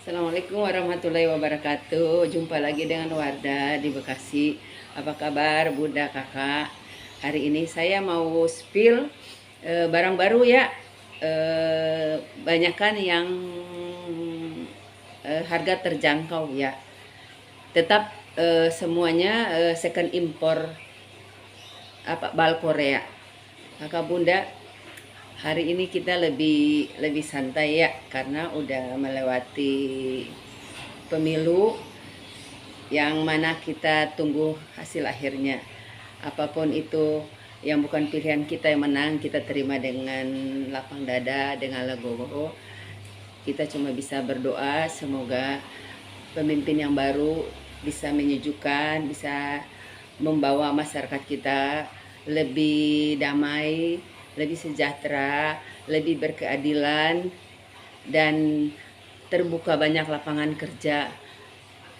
Assalamualaikum warahmatullahi wabarakatuh. Jumpa lagi dengan Wardah di Bekasi. Apa kabar Bunda Kakak? Hari ini saya mau spill barang baru ya. Banyakan yang harga terjangkau ya. Tetap semuanya second impor bal Korea. Kakak Bunda, hari ini kita lebih santai ya karena udah melewati pemilu yang mana kita tunggu hasil akhirnya. Apapun itu yang bukan pilihan kita yang menang, kita terima dengan lapang dada, dengan legowo. Kita cuma bisa berdoa semoga pemimpin yang baru bisa menyejukkan, bisa membawa masyarakat kita lebih damai, lebih sejahtera, lebih berkeadilan, dan terbuka banyak lapangan kerja.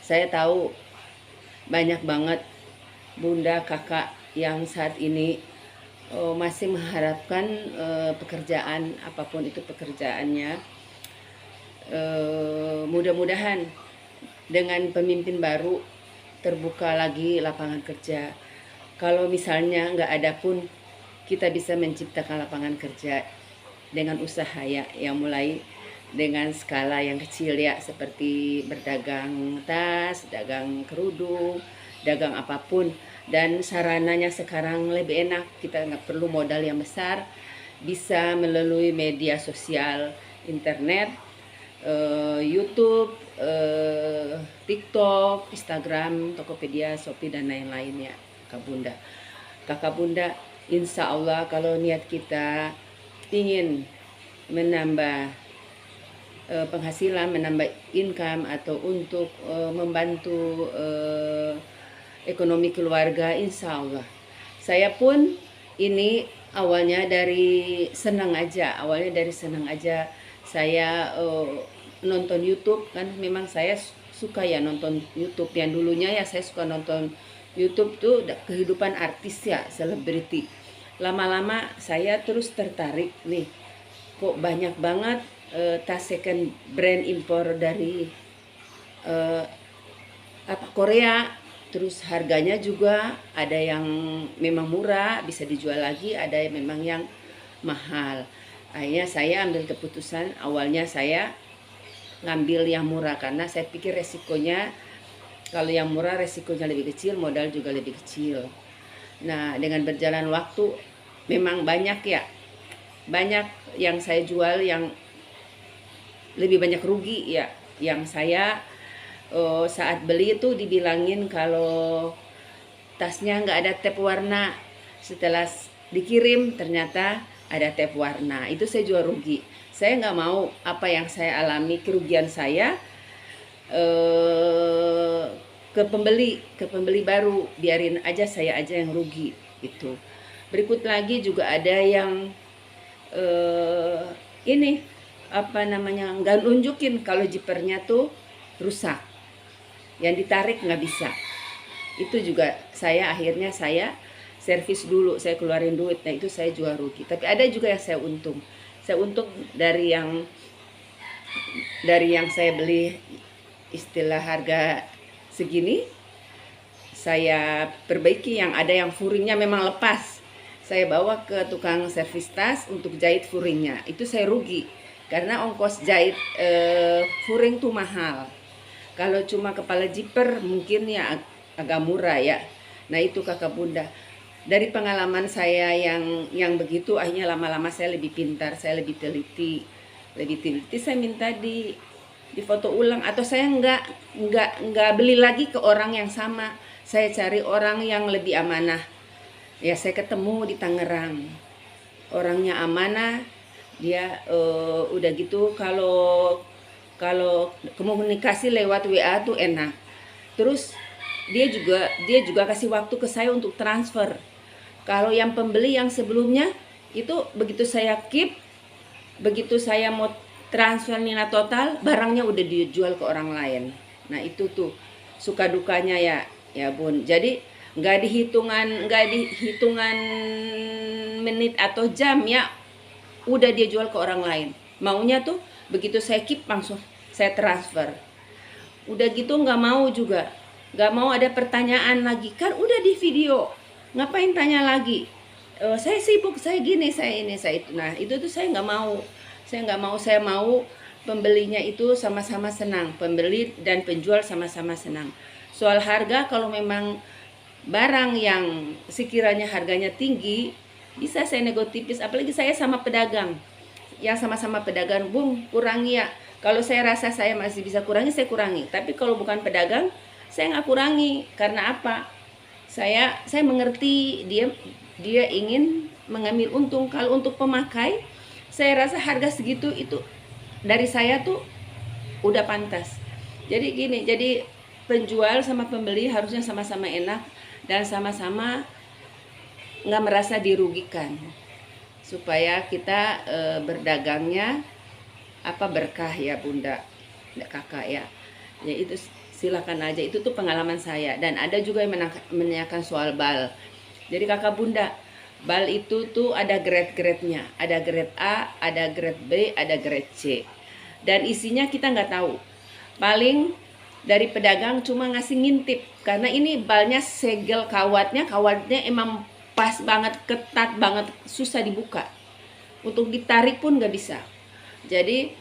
Saya tahu banyak banget bunda kakak yang saat ini masih mengharapkan pekerjaan, apapun itu pekerjaannya. Mudah-mudahan dengan pemimpin baru terbuka lagi lapangan kerja. Kalau misalnya nggak ada pun, kita bisa menciptakan lapangan kerja dengan usaha ya, yang mulai dengan skala yang kecil ya, seperti berdagang tas, dagang kerudung, dagang apapun. Dan sarananya sekarang lebih enak, kita nggak perlu modal yang besar, bisa melalui media sosial, internet, YouTube, TikTok, Instagram, Tokopedia, Shopee, dan lain-lain ya Kakak Bunda. Insya Allah kalau niat kita ingin menambah penghasilan, menambah income, atau untuk membantu ekonomi keluarga, insya Allah. Saya pun ini awalnya dari senang aja, saya nonton YouTube kan. Memang saya suka ya nonton YouTube. Yang dulunya ya saya suka nonton YouTube tuh kehidupan artis ya, selebriti. Lama-lama saya terus tertarik nih, kok banyak banget tas second brand impor dari Korea. Terus harganya juga ada yang memang murah bisa dijual lagi, ada yang memang yang mahal. Akhirnya saya ambil keputusan, awalnya saya ngambil yang murah karena saya pikir resikonya, kalau yang murah resikonya lebih kecil, modal juga lebih kecil. Nah, dengan berjalan waktu memang banyak yang saya jual yang lebih banyak rugi ya. Yang saya saat beli itu dibilangin kalau tasnya nggak ada tap warna. Setelah dikirim ternyata ada tap warna. Itu saya jual rugi. Saya nggak mau apa yang saya alami, kerugian saya ke pembeli baru, biarin aja, saya aja yang rugi itu. Berikut lagi juga ada yang ini nggak nunjukin kalau jipernya tuh rusak, yang ditarik nggak bisa. Itu juga akhirnya saya servis dulu, saya keluarin duit. Nah itu saya jual rugi. Tapi ada juga yang saya untung dari yang saya beli istilah harga segini, saya perbaiki. Yang ada yang furingnya memang lepas, saya bawa ke tukang servis tas untuk jahit furingnya. Itu saya rugi karena ongkos jahit furing tuh mahal. Kalau cuma kepala zipper mungkin ya agak murah ya. Nah itu kakak bunda, dari pengalaman saya yang begitu, akhirnya lama-lama saya lebih pintar, saya lebih teliti. Saya minta di foto ulang, atau saya nggak beli lagi ke orang yang sama. Saya cari orang yang lebih amanah. Ya saya ketemu di Tangerang, orangnya amanah. Dia udah gitu, kalau komunikasi lewat WA tuh enak. Terus dia juga kasih waktu ke saya untuk transfer. Kalau yang pembeli yang sebelumnya itu, begitu saya keep, begitu saya mau transfer nilai total, barangnya udah dijual ke orang lain. Nah itu tuh suka dukanya ya bun. Jadi nggak dihitungan menit atau jam ya, udah dia jual ke orang lain. Maunya tuh begitu saya keep langsung saya transfer. Udah gitu nggak mau juga, nggak mau ada pertanyaan lagi, kan udah di video, ngapain tanya lagi? Saya sibuk, saya gini, saya ini, saya itu. Nah itu tuh saya nggak mau, saya mau pembelinya itu sama-sama senang, pembeli dan penjual sama-sama senang. Soal harga, kalau memang barang yang sekiranya harganya tinggi, bisa saya nego tipis, apalagi saya sama pedagang. Yang sama-sama pedagang, Bung, kurangi ya. Kalau saya rasa saya masih bisa kurangi, saya kurangi. Tapi kalau bukan pedagang, saya nggak kurangi. Karena apa? Saya mengerti dia ingin mengambil untung. Kalau untuk pemakai, saya rasa harga segitu itu dari saya tuh udah pantas. Jadi gini, jadi penjual sama pembeli harusnya sama-sama enak dan sama-sama nggak merasa dirugikan, supaya kita berdagangnya berkah ya Bunda, Kakak ya. Ya itu silakan aja, itu tuh pengalaman saya. Dan ada juga yang menanyakan soal bal. Jadi Kakak Bunda, bal itu tuh ada grade-grade-nya, ada grade A, ada grade B, ada grade C. Dan isinya kita nggak tahu. Paling dari pedagang cuma ngasih ngintip, karena ini balnya segel kawatnya emang pas banget, ketat banget, susah dibuka. Untuk ditarik pun nggak bisa. Jadi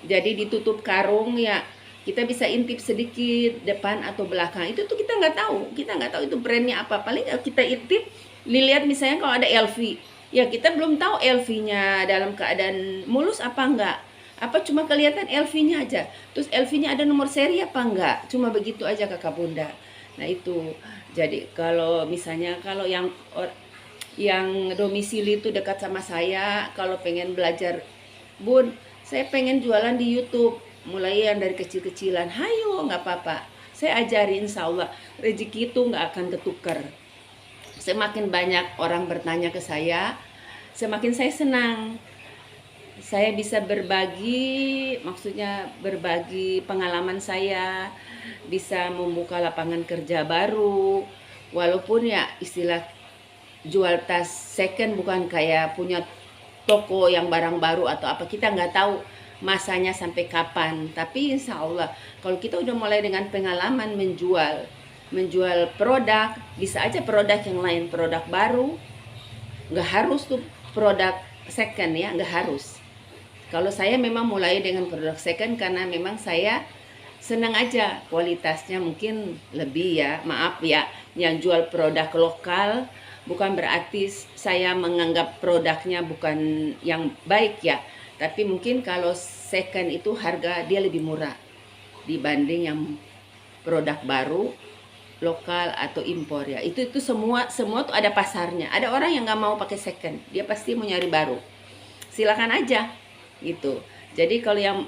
ditutup karung ya, kita bisa intip sedikit depan atau belakang. Itu tuh kita nggak tahu itu brandnya apa. Paling kita intip, lihat misalnya kalau ada LV, ya kita belum tahu LV-nya dalam keadaan mulus apa enggak. Apa cuma kelihatan LV-nya aja. Terus LV-nya ada nomor seri apa enggak. Cuma begitu aja Kakak Bunda. Nah itu. Jadi kalau misalnya kalau yang domisili itu dekat sama saya, kalau pengen belajar, Bun, saya pengen jualan di YouTube, mulai yang dari kecil-kecilan, hayo nggak apa-apa, saya ajarin, insya Allah rezeki itu nggak akan ketukar. Semakin banyak orang bertanya ke saya, semakin saya senang. Saya bisa berbagi, maksudnya berbagi pengalaman saya, bisa membuka lapangan kerja baru, walaupun ya istilah jual tas second, bukan kayak punya toko yang barang baru atau apa, kita nggak tahu masanya sampai kapan. Tapi insya Allah kalau kita udah mulai dengan pengalaman menjual produk, bisa aja produk yang lain, produk baru, nggak harus tuh produk second ya, nggak harus. Kalau saya memang mulai dengan produk second karena memang saya senang aja, kualitasnya mungkin lebih ya, maaf ya, yang jual produk lokal bukan berarti saya menganggap produknya bukan yang baik ya. Tapi mungkin kalau second itu harga dia lebih murah dibanding yang produk baru, lokal atau impor ya. Itu semua tuh ada pasarnya. Ada orang yang nggak mau pakai second, dia pasti mau nyari baru. Silakan aja gitu. Jadi kalau yang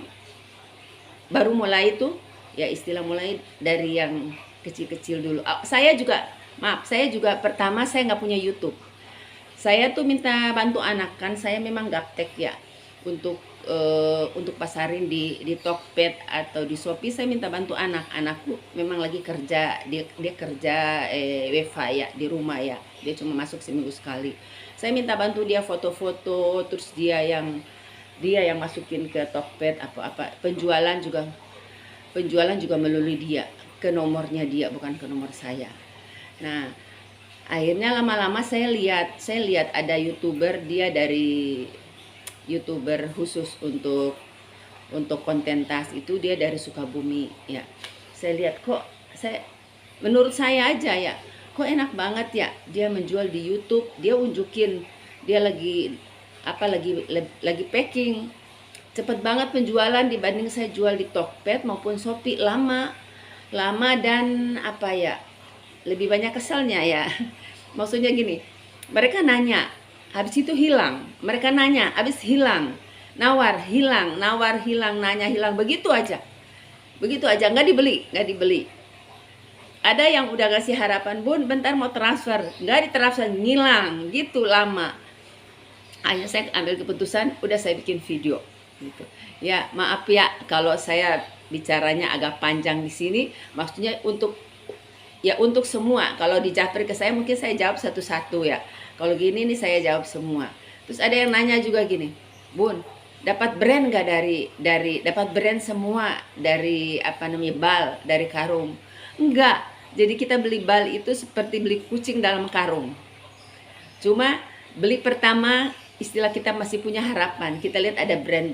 baru mulai itu ya, istilah mulai dari yang kecil-kecil dulu. Saya juga pertama saya nggak punya YouTube. Saya tuh minta bantu anak, kan saya memang gaptek ya, untuk pasarin di Tokped atau di Shopee. Saya minta bantu anakku memang lagi kerja, dia kerja WFH ya di rumah ya, dia cuma masuk seminggu sekali. Saya minta bantu dia foto-foto, terus dia yang masukin ke Tokped apa penjualan juga melalui dia, ke nomornya dia, bukan ke nomor saya. Nah, akhirnya lama-lama saya lihat ada YouTuber, dia dari YouTuber khusus untuk konten tas itu, dia dari Sukabumi ya. Saya lihat menurut saya aja ya, kok enak banget ya dia menjual di YouTube, dia unjukin dia lagi packing. Cepet banget penjualan dibanding saya jual di Tokped maupun Shopee, lama dan lebih banyak keselnya ya. Maksudnya gini, mereka nanya, habis itu hilang. Mereka nanya, habis hilang. Nawar, hilang, nanya, hilang. Begitu aja, nggak dibeli. Ada yang udah ngasih harapan, Bun, bentar mau transfer. Nggak ditransfer, ngilang, gitu lama. Akhirnya saya ambil keputusan, udah saya bikin video. Gitu. Ya, maaf ya kalau saya bicaranya agak panjang di sini. Maksudnya untuk semua. Kalau dijapri ke saya mungkin saya jawab satu-satu ya. Kalau gini nih saya jawab semua. Terus ada yang nanya juga gini, Bun, dapat brand nggak dari dapat brand semua dari apa namanya bal dari karung? Enggak. Jadi kita beli bal itu seperti beli kucing dalam karung. Cuma beli pertama istilah kita masih punya harapan. Kita lihat ada brand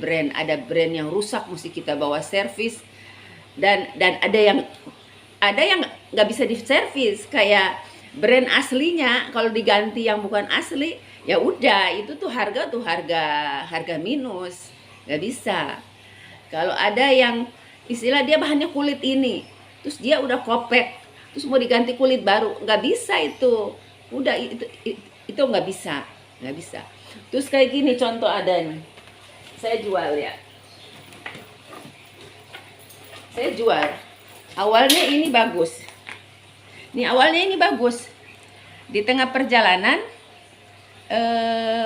yang rusak mesti kita bawa servis, dan ada yang nggak bisa diservis kayak brand aslinya. Kalau diganti yang bukan asli, ya udah itu tuh harga minus, nggak bisa. Kalau ada yang istilah dia bahannya kulit ini, terus dia udah kopek, terus mau diganti kulit baru, nggak bisa itu. Udah itu nggak bisa. Terus kayak gini contoh ada nih, saya jual ya. Saya jual. Awalnya ini bagus. Di tengah perjalanan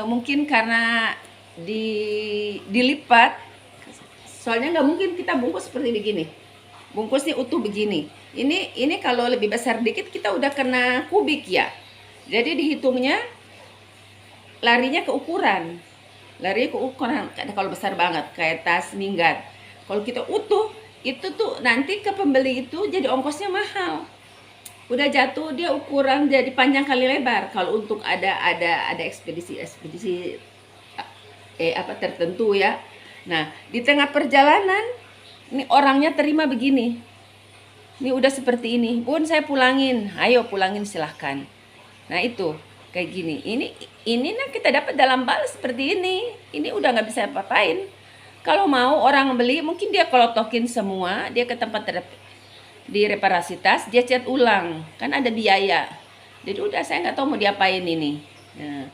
mungkin karena dilipat, soalnya nggak mungkin kita bungkus seperti begini. Bungkusnya utuh begini. Ini kalau lebih besar dikit kita udah kena kubik ya. Jadi dihitungnya larinya ke ukuran. Kalau besar banget kayak tas minggat. Kalau kita utuh itu tuh nanti ke pembeli itu jadi ongkosnya mahal. Udah jatuh dia ukuran jadi panjang kali lebar. Kalau untuk ada ekspedisi tertentu ya. Nah, di tengah perjalanan ini orangnya terima begini. Ini udah seperti ini. Bun, saya pulangin. Ayo pulangin silahkan. Nah, itu kayak gini. Ini nah kita dapat dalam bal seperti ini. Ini udah nggak bisa apa-apain. Kalau mau orang beli, mungkin dia kolotokin semua, dia ke tempat di reparasi tas, dia cat ulang, kan ada biaya. Jadi udah saya nggak tahu mau diapain ini. Nah,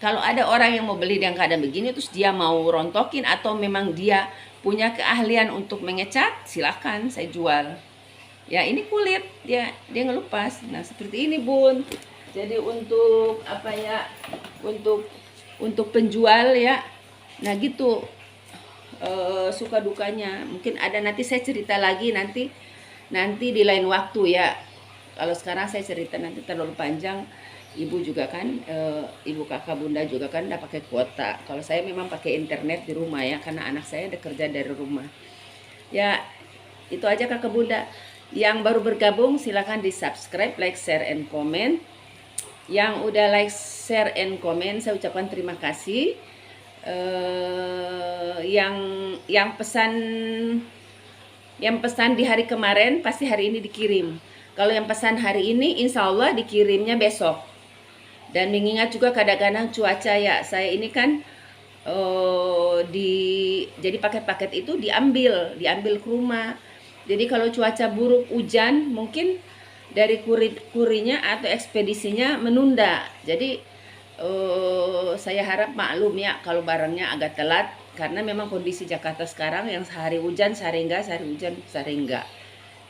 kalau ada orang yang mau beli yang keadaan begini, terus dia mau rontokin atau memang dia punya keahlian untuk mengecat, silakan saya jual. Ya ini kulit, dia ngelupas. Nah seperti ini Bun. Jadi untuk apa ya? Untuk penjual ya. Nah gitu. Suka dukanya mungkin ada, nanti saya cerita lagi nanti di lain waktu ya. Kalau sekarang saya cerita nanti terlalu panjang. Ibu juga kan ibu kakak bunda juga kan udah pakai kuota. Kalau saya memang pakai internet di rumah ya, karena anak saya udah kerja dari rumah ya. Itu aja kakak bunda. Yang baru bergabung silakan di subscribe, like, share, and comment. Yang udah like, share, and comment saya ucapkan terima kasih. Yang pesan di hari kemarin pasti hari ini dikirim. Kalau yang pesan hari ini insya Allah dikirimnya besok. Dan mengingat juga kadang-kadang cuaca ya, saya ini kan jadi paket-paket itu diambil ke rumah. Jadi kalau cuaca buruk, hujan, mungkin dari kurinya atau ekspedisinya menunda. Jadi saya harap maklum ya kalau barangnya agak telat, karena memang kondisi Jakarta sekarang yang sehari hujan, sehari enggak, sehari hujan, sehari enggak.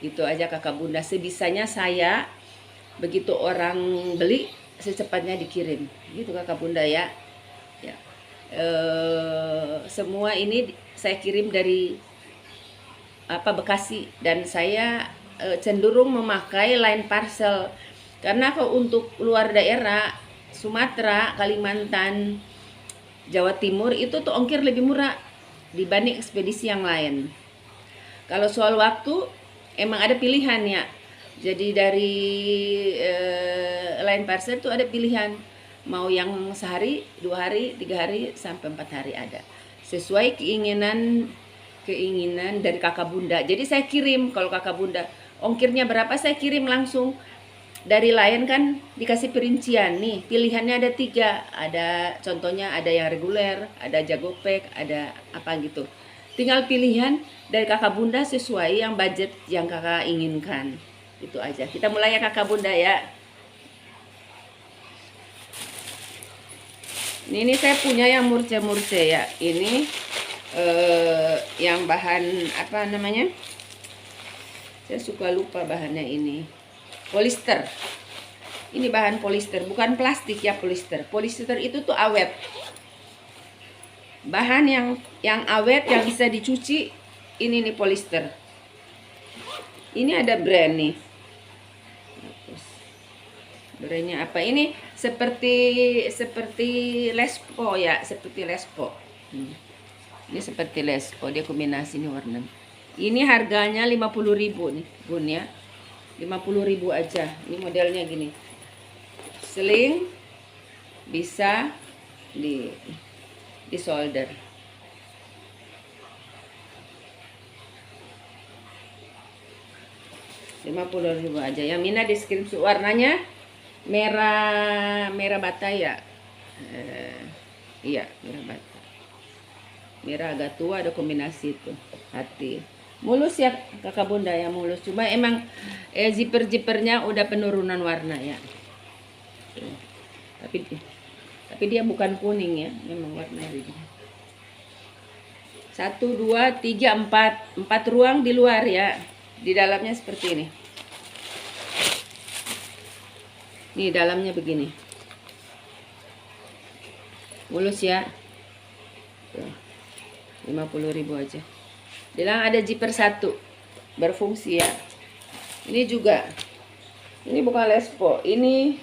Itu aja kakak bunda. Sebisanya saya begitu orang beli secepatnya dikirim. Gitu kakak bunda ya. Ya. Semua ini saya kirim dari Bekasi, dan saya cenderung memakai line parcel karena kalau untuk luar daerah Sumatera, Kalimantan, Jawa Timur itu tuh ongkir lebih murah dibanding ekspedisi yang lain. Kalau soal waktu emang ada pilihan ya. Jadi dari line parcel tuh ada pilihan, mau yang sehari, 2 hari, 3 hari, sampai 4 hari ada. Sesuai keinginan dari kakak bunda. Jadi saya kirim, kalau kakak bunda ongkirnya berapa saya kirim langsung. Dari Lion kan dikasih perincian nih, pilihannya ada 3. Ada contohnya, ada yang reguler, ada Jagopek, ada apa gitu. Tinggal pilihan dari kakak bunda sesuai yang budget yang kakak inginkan. Itu aja. Kita mulai ya kakak bunda ya. Ini saya punya yang murce ya. Ini yang bahan apa namanya? Saya suka lupa bahannya ini. Polister. Ini bahan polister, bukan plastik ya, polister. Polister itu tuh awet. Bahan yang awet yang bisa dicuci, ini nih polister. Ini ada brand nih. Brandnya apa? Ini seperti Lespo ya, seperti Lespo. Ini seperti Lespo, dia kombinasi nih warna. Ini harganya 50.000 nih, Bun ya. 50.000 aja. Ini modelnya gini. Sling bisa di solder. Rp50.000 aja. Yang Mina di screenshot warnanya merah bata ya. Iya, merah bata. Merah agak tua, ada kombinasi itu hati. Mulus ya kakak bunda ya, mulus. Cuma emang zipper-zippernya udah penurunan warna ya. Tapi dia bukan kuning ya, memang warna ini. 1, 2, 3, 4 ruang di luar ya. Di dalamnya seperti ini. Nih dalamnya begini. Mulus ya. 50.000 aja. Bilang ada zipper 1 berfungsi ya. Ini juga. Ini bukan Lespo. Ini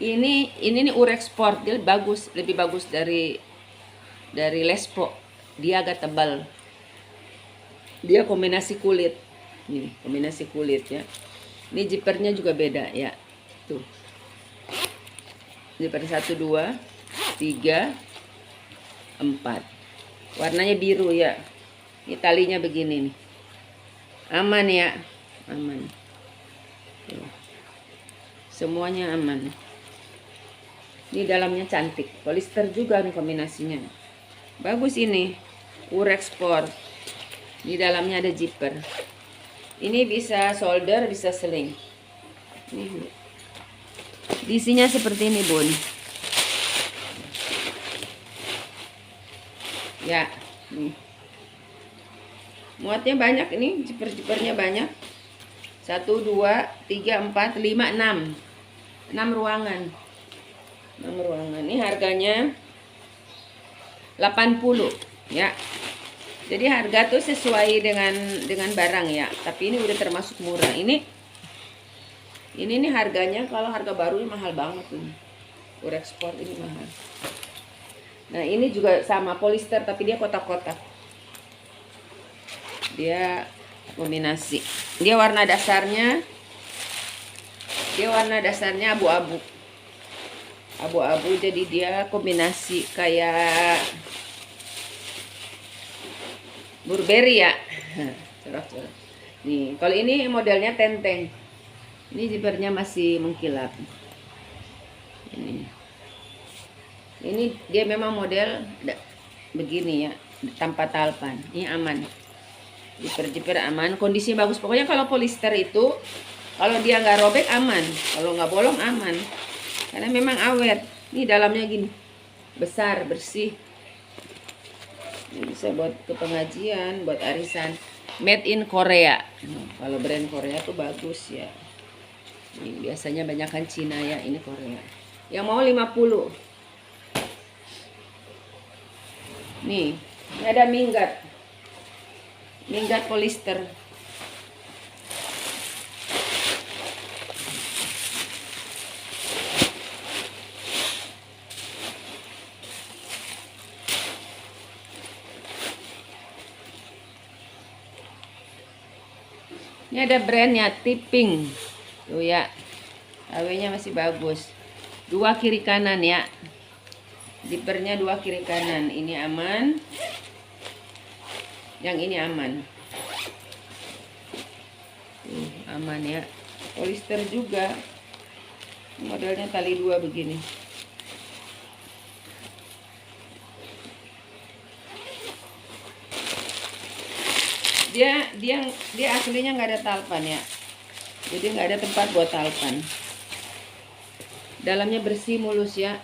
nih Urex Sport. Dia bagus, lebih bagus dari Lespo. Dia agak tebal. Dia kombinasi kulit. Nih, kombinasi kulit ya. Ini zippernya juga beda ya. Tuh. Zipper 1, 2, 3, 4. Warnanya biru ya. Ini talinya begini nih. Aman ya. Aman. Tuh. Semuanya aman. Ini dalamnya cantik. Polyester juga nih kombinasinya. Bagus ini. Urex Sport. Di dalamnya ada zipper. Ini bisa solder, bisa sling. Ini. Isinya seperti ini, Bun. Ya, nih. Muatnya banyak ini, zipper-zippernya banyak. 1, 2, 3, 4, 5, 6. 6 ruangan. 6 ruangan. Ini harganya 80 ya. Jadi harga tuh sesuai dengan barang ya. Tapi ini udah termasuk murah. Ini nih harganya, kalau harga baru ini mahal banget tuh. Urex Sport ini mahal. Nah ini juga sama polyester tapi dia kotak-kotak. Dia kombinasi. Dia warna dasarnya abu-abu. Abu-abu, jadi dia kombinasi kayak Burberry ya. Corak-corak. Nih, kalau ini modelnya tenteng. Ini zippernya masih mengkilap. Ini dia memang model begini ya, tanpa talpan. Ini aman. Zipper aman, kondisinya bagus. Pokoknya kalau polyester itu, kalau dia nggak robek aman, kalau nggak bolong aman. Karena memang awet. Ini dalamnya gini, besar, bersih. Ini bisa buat ke pengajian, buat arisan. Made in Korea. Kalau brand Korea tuh bagus ya. Ini biasanya banyakkan Cina ya, ini Korea. Yang mau 50. Nih, ini ada minggat. Minggat polyester. Ini ada brandnya Tipping. Tuh ya. KW-nya masih bagus. 2 kiri kanan ya. Zippernya 2 kiri kanan. Ini aman. Yang ini aman. Aman ya. Polyester juga. Modelnya tali 2 begini. Dia aslinya nggak ada talpan ya. Jadi nggak ada tempat buat talpan. Dalamnya bersih, mulus ya.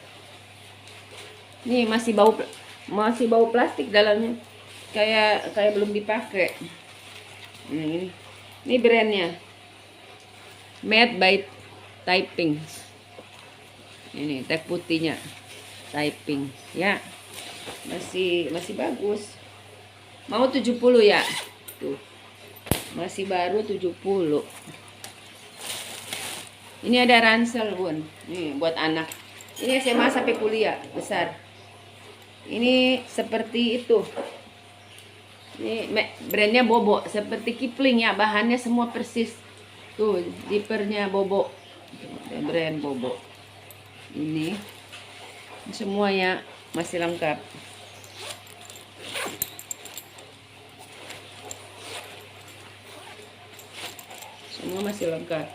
Nih masih bau plastik dalamnya, kayak belum dipakai. Ini brandnya Made by Typing. Ini tag putihnya Typing ya, masih bagus. Mau 70 ya, tuh masih baru 70. Ini ada ransel, Bun. Nih buat anak. Ini SMA sampai kuliah besar. Ini seperti itu. Ini brandnya Bobo, seperti Kipling ya, bahannya semua persis. Tuh, zippernya Bobo, brand Bobo. Ini semuanya masih lengkap. Semua masih lengkap.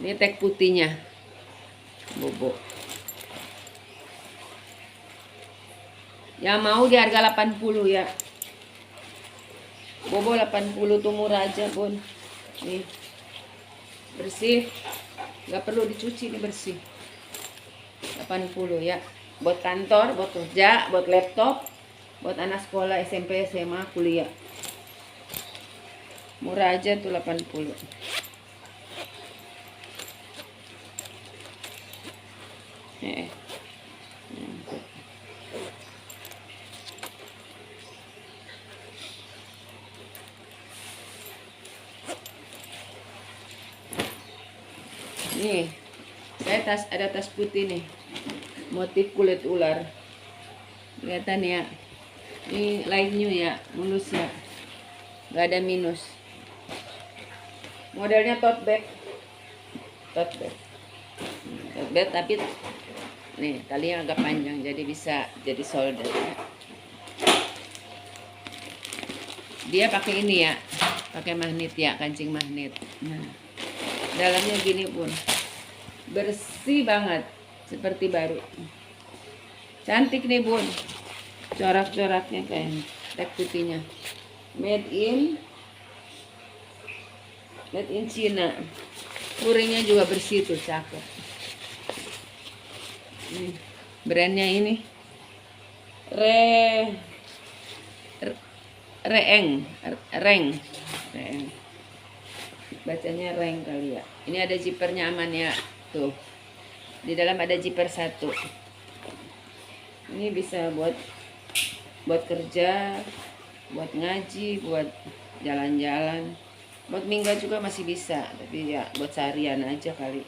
Ini tag putihnya Bobo. Yang mau di harga 80 ya. Bobo 80 tuh murah aja, Bun. Nih. Bersih. Gak perlu dicuci, ini bersih. 80 ya. Buat kantor, buat kerja, buat laptop, buat anak sekolah SMP, SMA, kuliah. Murah aja tuh 80. Nih, saya ada tas putih nih, motif kulit ular. Kelihatan ya. Ini light new ya, mulus ya, nggak ada minus. Modelnya tote bag, tapi nih talinya agak panjang, jadi bisa jadi shoulder. Dia pakai ini ya, pakai magnet ya, kancing magnet. Nah, dalamnya gini Pun, bersih banget, seperti baru. Cantik nih Bun, corak-coraknya kayak tag putihnya. Made in Cina. Kuringnya juga bersih tuh, cakep. Brandnya ini Reng. Bacanya Reng kali ya. Ini ada zippernya, aman ya. Tuh. Di dalam ada zipper 1. Ini bisa buat kerja, buat ngaji, buat jalan-jalan. Buat minggat juga masih bisa, tapi ya buat seharian aja kali.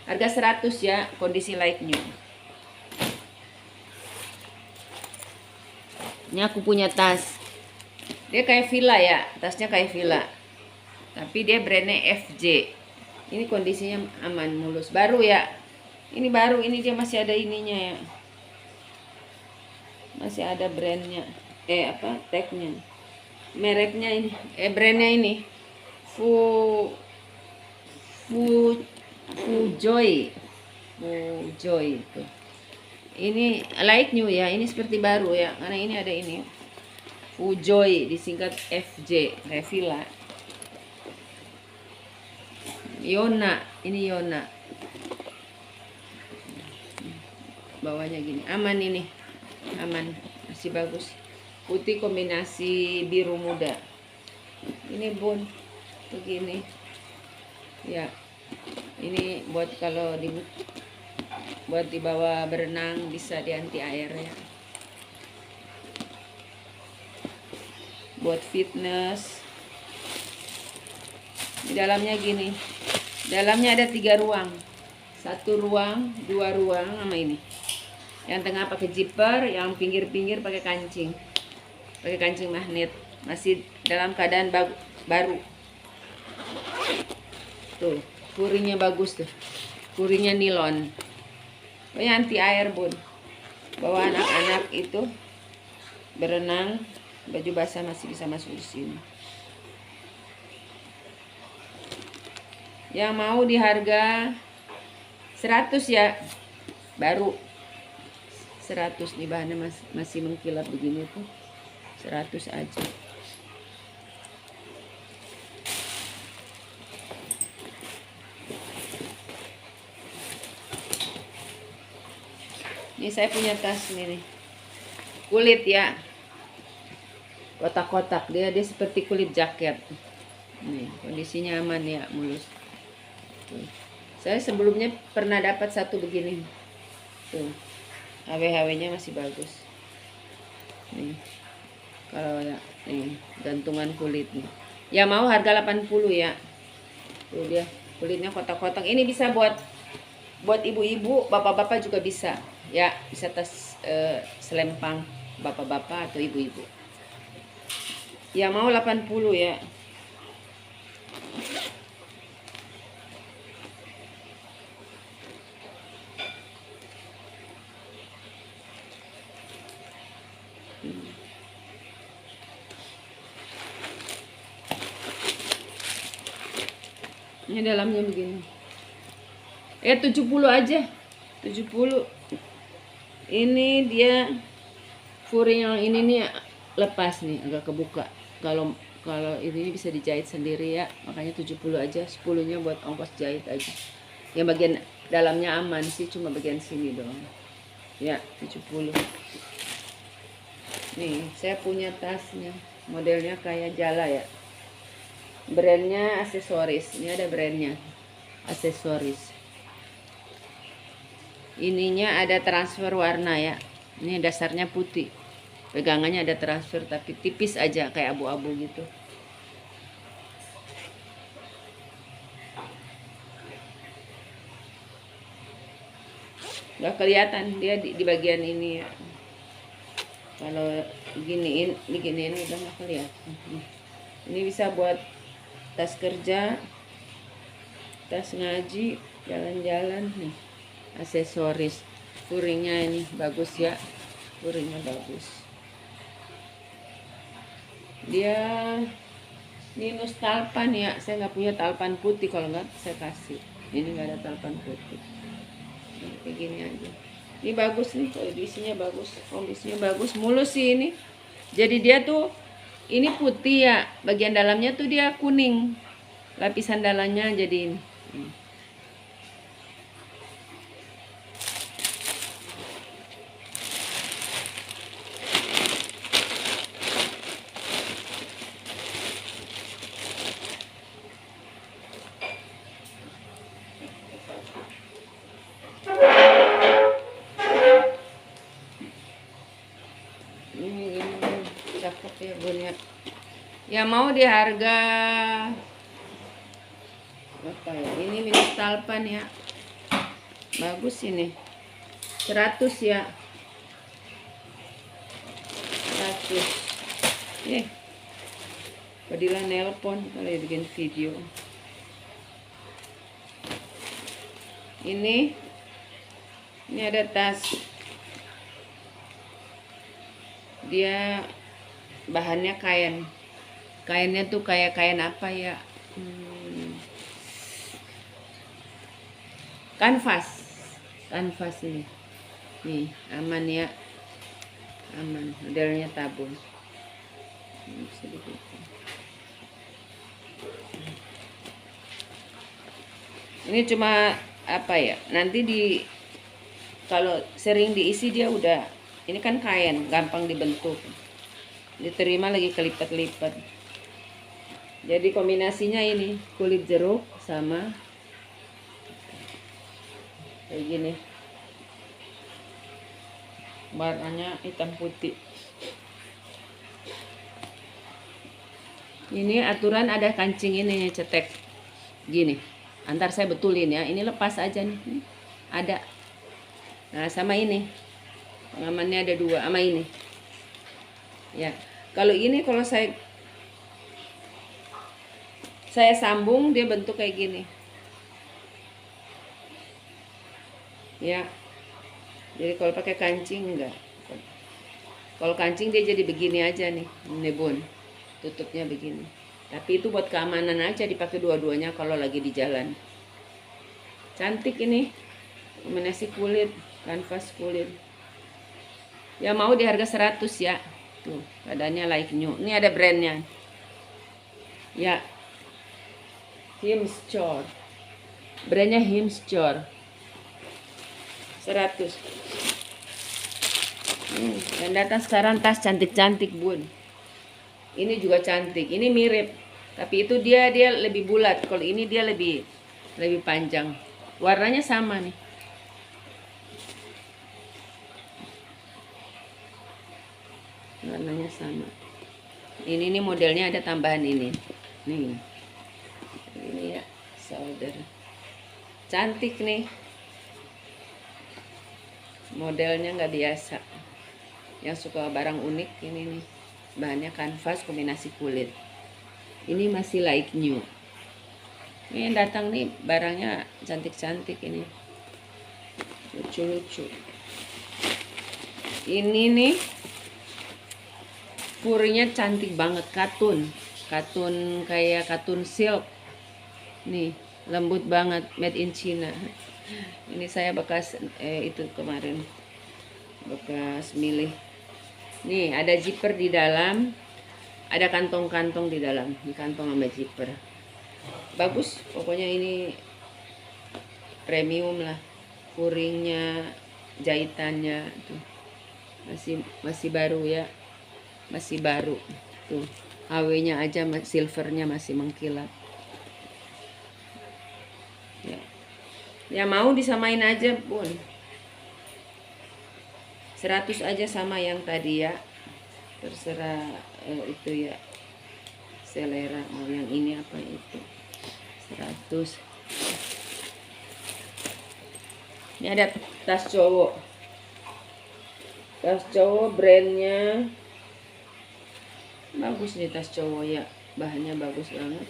Harga 100 ya, kondisi light new. Ini aku punya tas. Dia kayak Villa ya, tasnya kayak Villa. Tapi dia brandnya FJ. Ini kondisinya aman, mulus. Baru ya. Ini baru, ini dia masih ada ininya ya. Masih ada brandnya. Tagnya. Mereknya ini. Brandnya ini. Fujoy itu. Ini light new ya, ini seperti baru ya, karena ini ada ini. Fujoy disingkat FJ, kayak Villa. Yona, ini Yona. Bawahnya gini, aman ini. Aman, masih bagus. Putih kombinasi biru muda. Ini Bun, begini. Ya. Ini buat kalau buat dibawa berenang, bisa di anti air ya. Buat fitness. Di dalamnya gini. Dalamnya ada 3 ruang. 1 ruang, 2 ruang sama ini. Yang tengah pakai zipper, yang pinggir-pinggir pakai kancing. Pakai kancing magnet. Masih dalam keadaan baru. Tuh, kuringnya bagus tuh. Kuringnya nilon. Pokoknya anti air Bun. Bawa anak-anak itu berenang, baju basah masih bisa masuk di sini. Yang mau di harga 100 ya, baru 100 nih, bahannya masih mengkilap begini tuh, 100 aja. Ini saya punya tas nih, kulit ya, kotak-kotak, dia seperti kulit jaket. Nih kondisinya aman ya, mulus. Tuh. Saya sebelumnya pernah dapat 1 begini. Tuh. HW-HW-nya masih bagus. Nih. Kalau ya, nih gantungan kulit nih. Ya mau harga 80 ya. Tuh dia, kulitnya kotak-kotak. Ini bisa buat ibu-ibu, bapak-bapak juga bisa. Ya, bisa tas selempang bapak-bapak atau ibu-ibu. Ya mau 80 ya. Ini dalamnya begini. 70 aja. 70. Ini dia furing yang ini nih lepas nih, agak kebuka. Kalau ini bisa dijahit sendiri ya, makanya 70 aja. 10-nya buat ongkos jahit aja. Yang bagian dalamnya aman sih, cuma bagian sini doang. Ya, 70. Nih, saya punya tasnya. Modelnya kayak Jala ya. Brandnya aksesoris. Ini ada brandnya. Aksesoris. Ininya ada transfer warna ya. Ini dasarnya putih. Pegangannya ada transfer tapi tipis aja kayak abu-abu gitu. Gak kelihatan dia di bagian ini ya. Kalau diginiin udah gak kelihatan. Ini bisa buat tas kerja, tas ngaji, jalan-jalan nih. Aksesoris. Furingnya ini bagus ya. Furingnya bagus. Dia minus talpan ya. Saya nggak punya talpan putih, kalau nggak saya kasih. Ini nggak ada talpan putih. Nah, kayak gini aja. Ini bagus nih, kalau isinya bagus, kondisinya bagus, mulus sih ini. Jadi dia tuh ini putih ya, bagian dalamnya tuh dia kuning. Lapisan dalamnya jadi ini. Cakep ya Bun ya. Ya mau di harga apa ya? Ini minus talpan ya. Bagus ini. 100 ya. 100. Fadila nelpon kalau bikin video. Ini ada tas. Dia bahannya kain. Kainnya tuh kayak kain apa ya? Kanvas ini. Nih, aman ya. Aman. Modelnya tabung. Ini bisa dibuka. Ini cuma apa ya? Nanti kalau sering diisi dia udah, ini kan kain, gampang dibentuk. Diterima lagi kelipat-lipat. Jadi kombinasinya ini kulit jeruk sama kayak gini. Warnanya hitam putih. Ini aturan ada kancing ini cetek gini. Antar saya betulin ya. Ini lepas aja nih. Ada. Nah, sama ini. Pengamannya ada 2 sama ini. Ya. Kalau ini kalau saya sambung dia bentuk kayak gini. Ya. Jadi kalau pakai kancing enggak. Kalau kancing dia jadi begini aja nih, nebun. Tutupnya begini. Tapi itu buat keamanan aja, dipakai dua-duanya kalau lagi di jalan. Cantik ini. Kombinasi kulit, kanvas kulit. Ya mau di harga 100 ya. Tuh, keadaannya like new. Ini ada brandnya. Ya. Himstore. Brandnya Himstore. 100. Dan datang sekarang tas cantik-cantik Bun. Ini juga cantik. Ini mirip. Tapi itu dia lebih bulat. Kalau ini dia lebih panjang. Warnanya sama nih. Warnanya sama. Ini modelnya ada tambahan ini. Nih. Ini ya, saudara. Cantik nih. modelnya nggak biasa. Yang suka barang unik ini nih, bahannya kanvas kombinasi kulit. Ini masih like new. Ini yang datang nih barangnya cantik-cantik ini, lucu-lucu. Ini nih furnya cantik banget, katun kayak katun silk nih, lembut banget, made in China. Ini saya bekas itu kemarin bekas milih. Nih ada zipper di dalam, ada kantong-kantong di dalam, di kantong sama zipper. Bagus, pokoknya ini premium lah, furingnya, jahitannya tuh masih baru ya, masih baru tuh. HW-nya aja silvernya masih mengkilat. Ya mau disamain aja pun 100 aja sama yang tadi ya, terserah itu ya selera, mau yang ini apa itu. 100. Ini ada tas cowok, brandnya bagus nih, tas cowok ya, bahannya bagus banget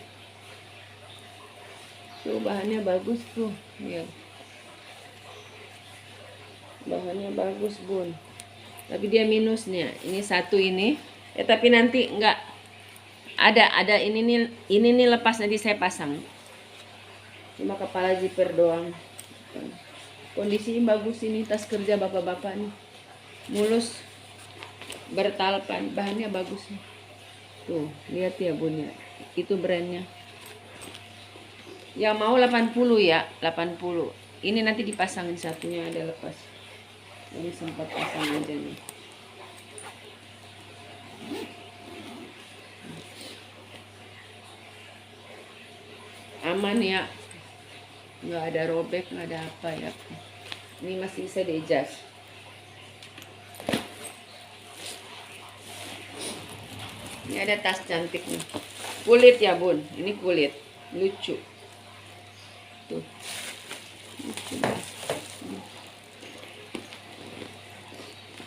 tuh, bahannya bagus tuh ya, bahannya bagus bun, tapi dia minusnya ini satu ini ya, tapi nanti enggak ada ini nih lepas, nanti saya pasang, cuma kepala zipper doang. Kondisinya bagus ini, tas kerja bapak-bapak nih, mulus bertalpan, bahannya bagus nih tuh, lihat ya bun ya, itu brandnya. Yang mau 80 ya, 80. Ini nanti dipasangin, satunya ada lepas. Ini sempat pasang aja nih. Aman ya, nggak ada robek, nggak ada apa ya. Ini masih bisa di-adjust. Ini ada tas cantik nih, kulit ya bun, ini kulit lucu tuh, lucu.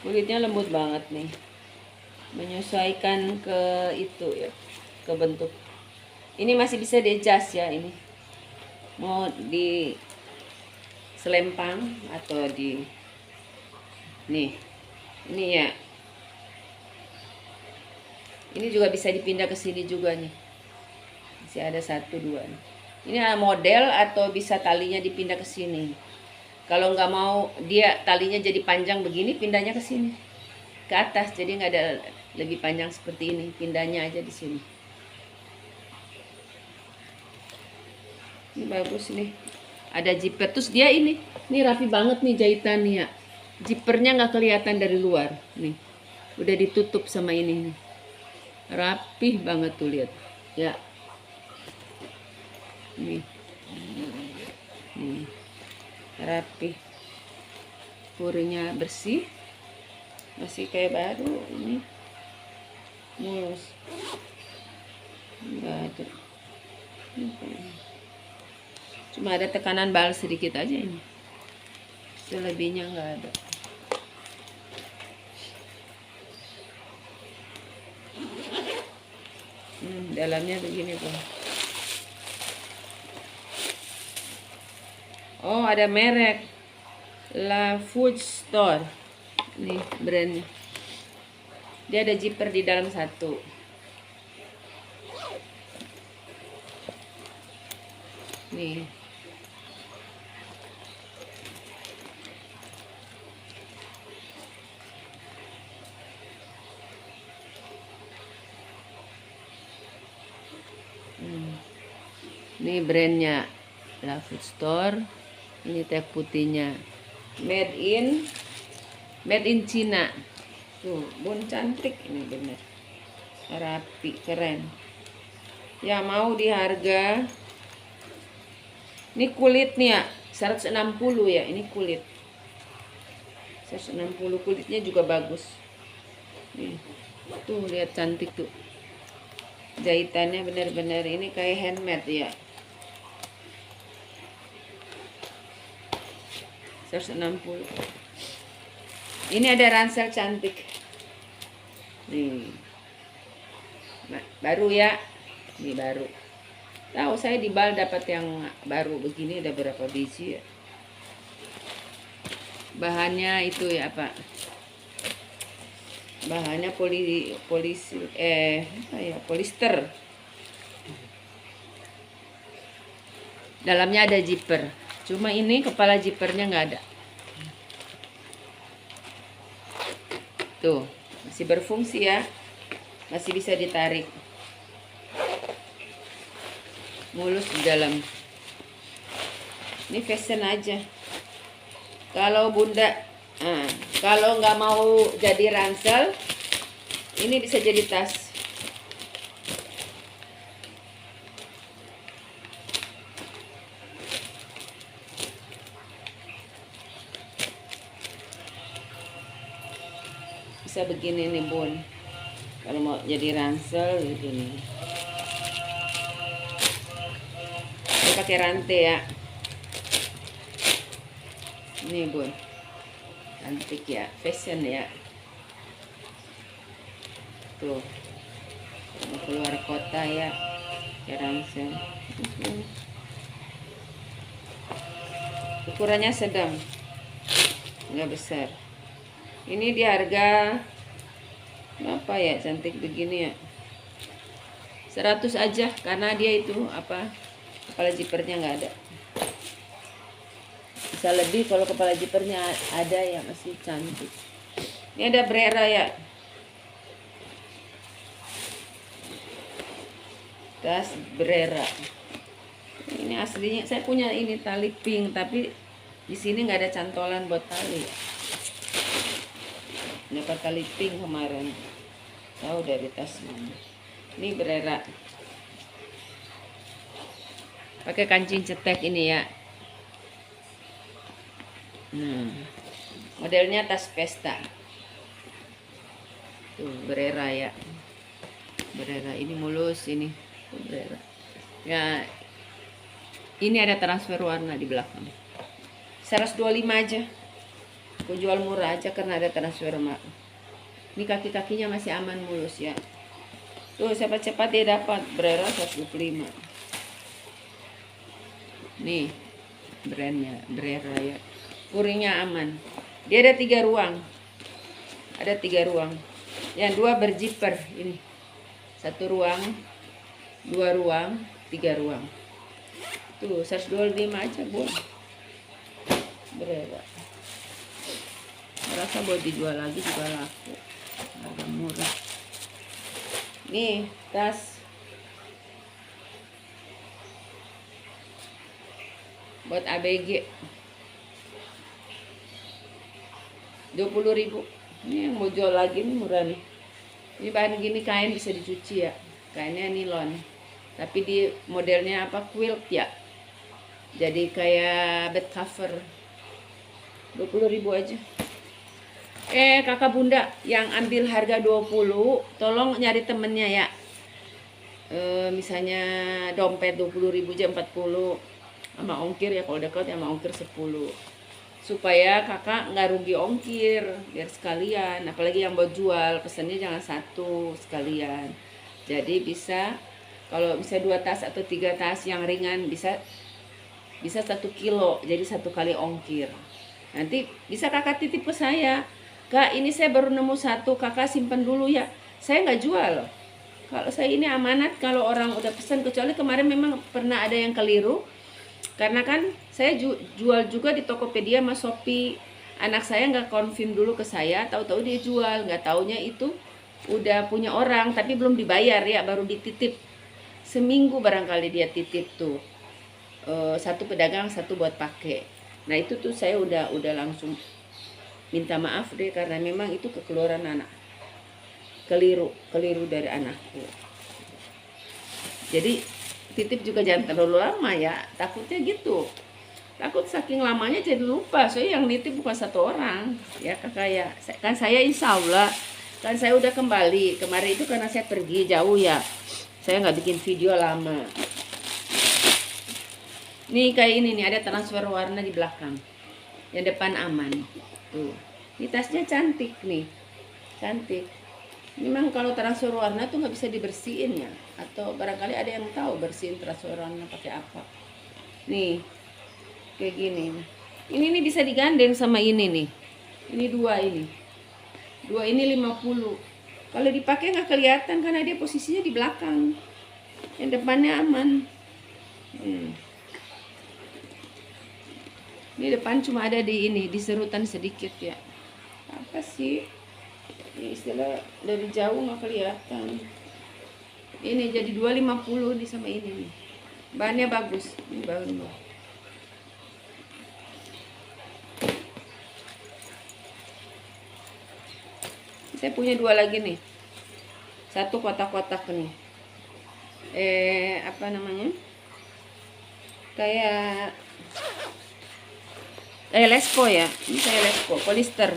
Kulitnya lembut banget nih, menyesuaikan ke itu ya, ke bentuk. Ini masih bisa di-adjust ya, ini mau di selempang atau di nih, ini ya, ini juga bisa dipindah ke sini juga nih, masih ada 1, 2 nih. Ini model atau bisa talinya dipindah ke sini. Kalau nggak mau dia talinya jadi panjang begini, pindahnya ke sini, ke atas, jadi nggak ada lebih panjang seperti ini, pindahnya aja di sini. Ini bagus nih, ada zipper, terus dia ini rapi banget nih jahitannya, zippernya nggak kelihatan dari luar nih, udah ditutup sama ini nih, rapih banget tuh, lihat ya. Nih rapi, furingnya bersih, masih kayak baru ini, mulus, enggak ada, cuma ada tekanan bal sedikit aja ini, selebihnya enggak ada. Dalamnya begini tuh. Oh, ada merek La Food Store. Nih brandnya. Dia ada zipper di dalam satu. Nih. Ini brandnya La Food Store. Ini tag putihnya, made in China. Tuh, bun cantik ini, bener rapi, keren. Ya mau di harga, ini kulit nih ya, 160 ya, ini kulit 160, kulitnya juga bagus. Nih, tuh lihat cantik tuh. Jahitannya bener-bener ini kayak handmade ya. 160. Ini ada ransel cantik. Nih. Baru ya. Ini baru. Tahu saya di Bal dapat yang baru begini, ada berapa biji ya. Bahannya itu ya apa? Bahannya polister. Dalamnya ada zipper. Cuma ini kepala zippernya nggak ada. Tuh, masih berfungsi ya. Masih bisa ditarik. Mulus di dalam. Ini fashion aja. Kalau bunda, kalau nggak mau jadi ransel, ini bisa jadi tas. Bisa begini nih bun, kalau mau jadi ransel begini. Ini pakai rantai ya. Ini bun, cantik ya, fashion ya. Tuh, mau keluar kota ya, pakai ransel. Ukurannya sedang, nggak besar. Ini di harga apa ya, cantik begini ya, 100 aja, karena dia itu apa, kepala zippernya nggak ada. Bisa lebih kalau kepala zippernya ada ya, masih cantik. Ini ada Brera ya, tas Brera. Ini aslinya saya punya ini tali pink, tapi di sini nggak ada cantolan buat tali. Dapat tali pink kemarin, tahu dari tas mana. Ini Brera, pakai kancing cetek ini ya. Modelnya tas pesta. Tuh Brera ya, Brera ini mulus ini. Brera ya, ini ada transfer warna di belakang. 125 aja. Aku jual murah aja karena ada transfer mak. Ini kaki-kakinya masih aman, mulus ya. Tuh cepat-cepat dia dapat Brera 125. Nih brandnya Brera ya. Kuringnya aman. Dia ada 3 ruang. Ada 3 ruang. Yang 2 berzipper ini. 1 ruang, 2 ruang, 3 ruang. Tuh 125 aja bu. Brera. Rasa buat dijual lagi juga laku, harga murah. Nih tas buat ABG 20.000. Ini yang mau jual lagi nih, murah nih. Ini bahan gini, kain bisa dicuci ya, kainnya nilon, tapi di modelnya apa, quilt ya, jadi kayak bed cover. 20.000 aja. Kakak bunda yang ambil harga 20, tolong nyari temennya ya. Misalnya dompet 20.000 aja 40, sama ongkir ya, kalau dekat ya sama ongkir 10, supaya kakak nggak rugi ongkir, biar sekalian. Apalagi yang buat jual, pesannya jangan satu sekalian. Jadi bisa, kalau bisa 2 tas atau 3 tas yang ringan, bisa 1 kilo, jadi 1 kali ongkir. Nanti bisa kakak titip ke saya. Kak, ini saya baru nemu 1, kakak simpen dulu ya. Saya nggak jual. Kalau saya ini amanat, kalau orang udah pesan, kecuali kemarin memang pernah ada yang keliru. Karena kan saya jual juga di Tokopedia sama Shopee. Anak saya nggak confirm dulu ke saya, tahu-tahu dia jual. Nggak taunya itu udah punya orang, tapi belum dibayar ya, baru dititip. Seminggu barangkali dia titip tuh. 1 pedagang, 1 buat pakai. Nah itu tuh saya udah langsung minta maaf deh, karena memang itu kekeluaran anak, keliru dari anakku. Jadi titip juga jangan terlalu lama ya, takutnya gitu, takut saking lamanya jadi lupa. Soalnya yang nitip bukan 1 orang ya kakak ya, kan saya insya Allah kan saya udah kembali. Kemarin itu karena saya pergi jauh ya, saya nggak bikin video lama. Nih kayak ini nih, ada transfer warna di belakang, yang depan aman tuh. Ini tasnya cantik nih, cantik. Memang kalau transfer warna tuh nggak bisa dibersihin ya, atau barangkali ada yang tahu bersihin transfer warna pakai apa. Nih, kayak gini. Ini nih bisa digandeng sama ini nih. Ini dua ini. Dua ini 50. Kalau dipakai nggak kelihatan karena dia posisinya di belakang. Yang depannya aman. Ini depan cuma ada di ini, di serutan sedikit ya. Apa sih? Ini istilah dari jauh nggak kelihatan. Ini jadi 250 nih sama ini nih. Bahannya bagus. Ini bahan. Saya punya dua lagi nih. Satu kotak-kotak nih. Apa namanya? Kayak Lesco ya. Ini kayak Lesco, polister.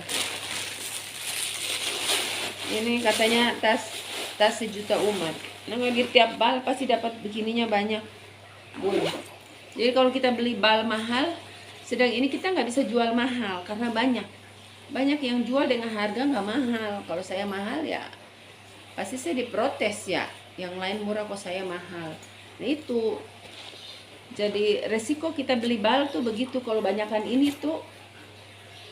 Ini katanya tas sejuta umat. Nah, di tiap bal pasti dapat begininya banyak, Bun. Jadi kalau kita beli bal mahal, sedang ini kita nggak bisa jual mahal karena banyak yang jual dengan harga nggak mahal. Kalau saya mahal ya pasti saya diprotes ya. Yang lain murah kok saya mahal. Nah itu. Jadi resiko kita beli bal tuh begitu. Kalau banyakan ini tuh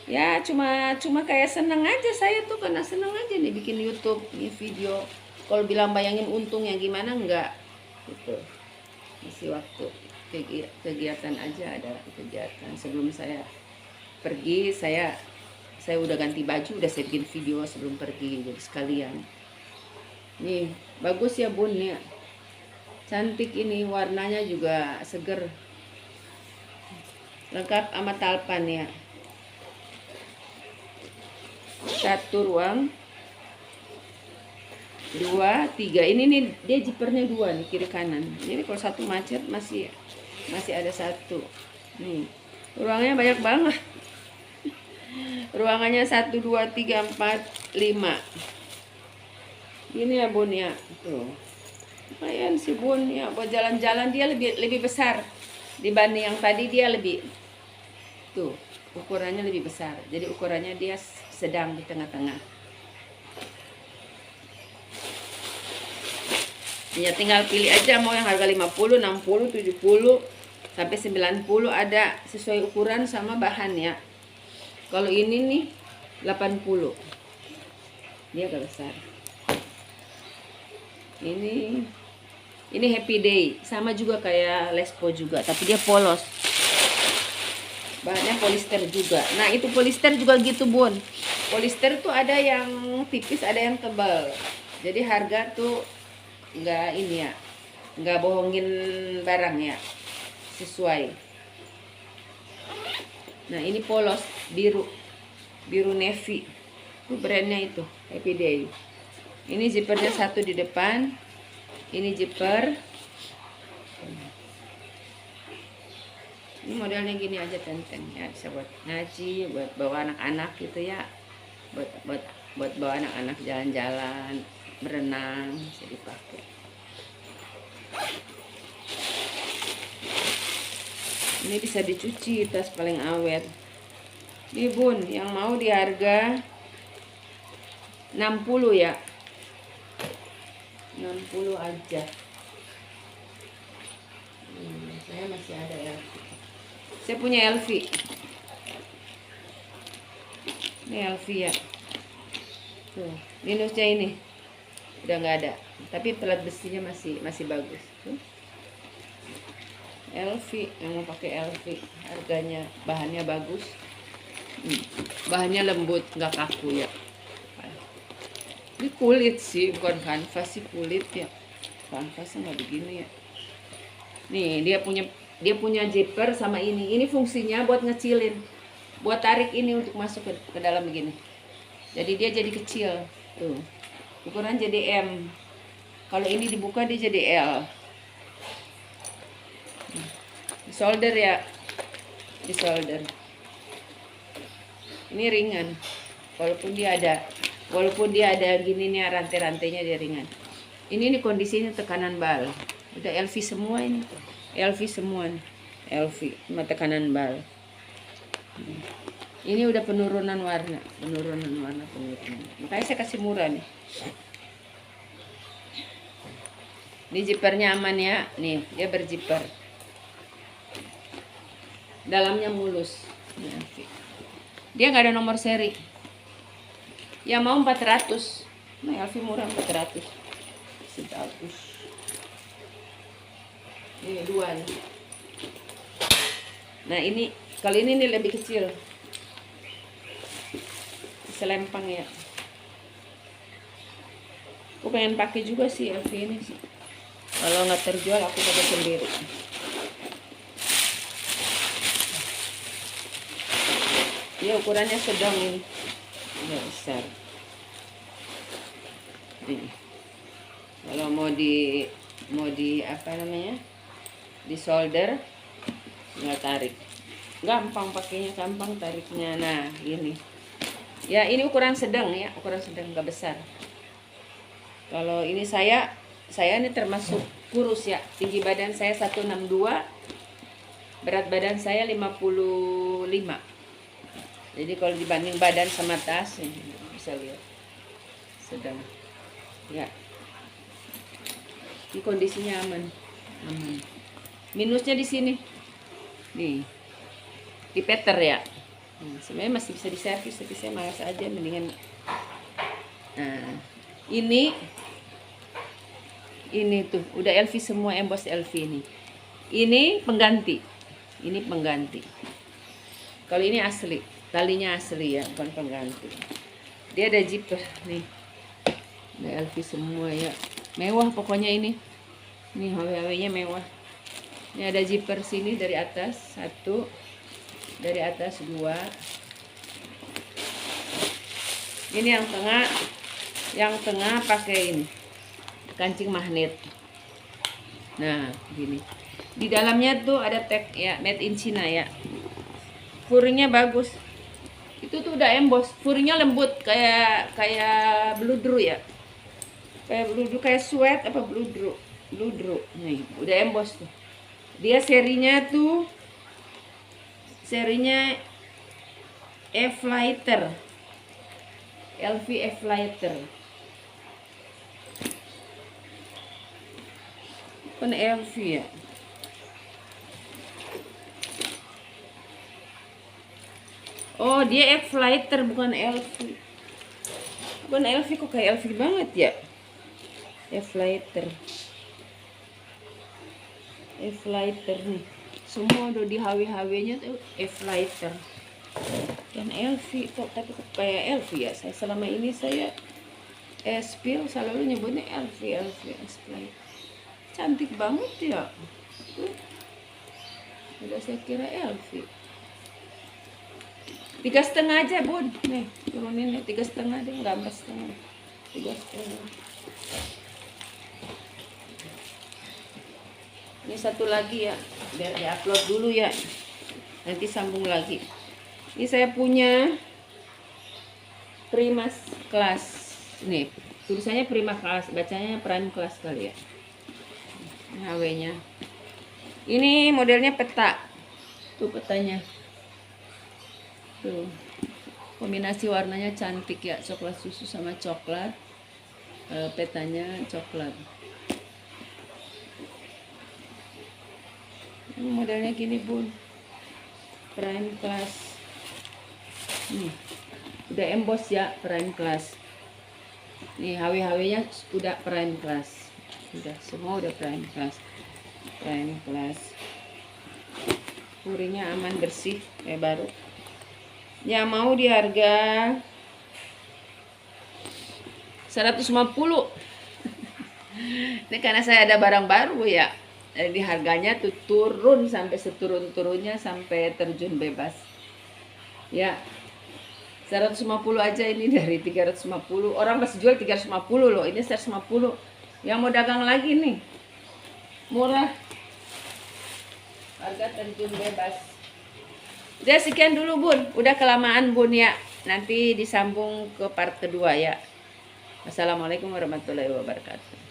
ya cuma kayak seneng aja saya tuh, karena seneng aja nih bikin YouTube nih video. Kalau bilang bayangin untungnya gimana, enggak gitu. Masih waktu kegiatan aja, ada kegiatan. Sebelum saya pergi saya udah ganti baju, udah saya bikin video sebelum pergi, jadi sekalian. Nih bagus ya Bun ya, cantik ini, warnanya juga seger, lengkap sama talpan ya. Satu ruang, 2, 3. Ini nih dia jipernya 2 nih, kiri kanan. Jadi kalau satu macet masih ada satu. Nih ruangnya banyak banget. Ruangannya 1, 2, 3, 4, 5. Ini ya Bun ya. Tuh. Lumayan sih Bun ya, buat jalan-jalan dia lebih besar dibanding yang tadi. Dia lebih tuh, ukurannya lebih besar. Jadi ukurannya dia sedang di tengah-tengah. Ya tinggal pilih aja mau yang harga 50, 60, 70 sampai 90 ada, sesuai ukuran sama bahan ya. Kalau ini nih 80. Dia agak besar. Ini Happy Day, sama juga kayak Lesco juga, tapi dia polos. Bahannya polister juga. Nah, itu polister juga gitu, Bun. Polister tuh ada yang tipis, ada yang tebal. Jadi harga tuh enggak ini ya, enggak bohongin barang ya, sesuai. Nah, ini polos biru navy. Itu brandnya itu Happy Day. Ini zippernya satu di depan. Ini zipper. Ini modelnya gini aja, tenteng ya, bisa buat ngaji, buat bawa anak-anak gitu ya, buat bawa anak-anak jalan-jalan, berenang, bisa dipakai. Ini bisa dicuci, tas paling awet. Ini Bun, yang mau di harga 60 ya, 60 aja. Saya masih ada ya. Saya punya LV. Ini LV ya. Tuh, minusnya ini udah nggak ada. Tapi pelat besinya masih bagus. Tuh. LV, yang mau pakai LV, harganya, bahannya bagus. Bahannya lembut, nggak kaku ya. Ini kulit sih, bukan kanvas sih, kulit ya. Kanvasnya nggak begini ya. Nih dia punya zipper sama ini. Ini fungsinya buat ngecilin, buat tarik ini untuk masuk ke dalam begini. Jadi dia jadi kecil. Tuh. Ukuran jadi M. Kalau ini dibuka dia jadi L. Di solder ya. Di solder. Ini ringan. Walaupun dia ada gini nih rantai-rantainya, dia ringan. Ini nih kondisinya tekanan bal. Udah LV semua ini. LV semua nih. LV sama tekanan bal. Ini udah penurunan warna. Makanya saya kasih murah nih. Ini zippernya aman ya. Nih, dia berzipper. Dalamnya mulus. Dia nggak ada nomor seri. Yang mau 400. Nah, LV murah 400. Bagus. Ini dua nih. Nah, ini kali ini lebih kecil. Selempang ya. Aku pengen pakai juga sih LV ini sih. Kalau nggak terjual aku pakai sendiri. Ya ukurannya sedang ini, nggak besar. Ini. Kalau mau di apa namanya? Di solder, nggak tarik. Gampang pakainya, gampang tariknya. Nah ini. Ya ini ukuran sedang ya, ukuran sedang nggak besar. Kalau ini saya ini termasuk kurus ya. Tinggi badan saya 162, berat badan saya 55. Jadi kalau dibanding badan sama tas, bisa lihat sedang. Ya. Ini kondisinya aman. Minusnya di sini. Nih. Di peter ya. Sebenarnya masih bisa diservis, tapi saya malas aja mendingan. Nah, ini tuh udah LV semua, emboss LV ini. Ini pengganti. Kalau ini asli, talinya asli ya, bukan pengganti. Dia ada zipper nih. Ada LV semua ya. Mewah pokoknya ini. Nih HW-nya mewah. Ini ada zipper sini dari atas 1. Dari atas 2. Ini yang tengah pakai ini kancing magnet. Nah gini, di dalamnya tuh ada tag ya, made in China ya. Furingnya bagus. Itu tuh udah emboss. Furingnya lembut kayak bludru ya, kayak sweat apa bludru. Nih udah emboss tuh. Dia serinya F-Lighter, LV F-Lighter. Kan LV ya. Oh dia F-Lighter bukan LV. Bukan LV, kok kayak LV banget ya. F-Lighter nih. Semua udah di HW-nya tuh F-Lighter. Dan LV kok, tapi kok kayak LV ya. Saya selama ini Spill selalu nyebutnya LV F-Lighter. Cantik banget ya. Udah saya kira LV. 3,5 aja bun. Nih turunin nih 3,5 deh, nggak 4,5. 3,5. Ini satu lagi ya, biar di-upload dulu ya. Nanti sambung lagi. Ini saya punya Prima Class. Nih, tulisannya Prima Class, bacanya Prime Class kali ya. HW-nya. Ini modelnya peta. Tuh petanya. Tuh. Kombinasi warnanya cantik ya, coklat susu sama coklat. Petanya coklat. Modelnya gini bun, Prime Class. Nih udah emboss ya, Prime Class. Nih HW-nya udah Prime Class. Udah semua udah Prime Class. Furingnya aman, bersih kayak baru. Ya mau di harga 150. Ini karena saya ada barang baru ya. Jadi harganya tuh turun sampai seturun-turunnya, sampai terjun bebas. Ya. 150 aja ini dari 350. Orang masih jual 350 loh. Ini 150. Yang mau dagang lagi nih. Murah. Harga terjun bebas. Udah sekian dulu bun. Udah kelamaan bun ya. Nanti disambung ke part kedua ya. Wassalamualaikum warahmatullahi wabarakatuh.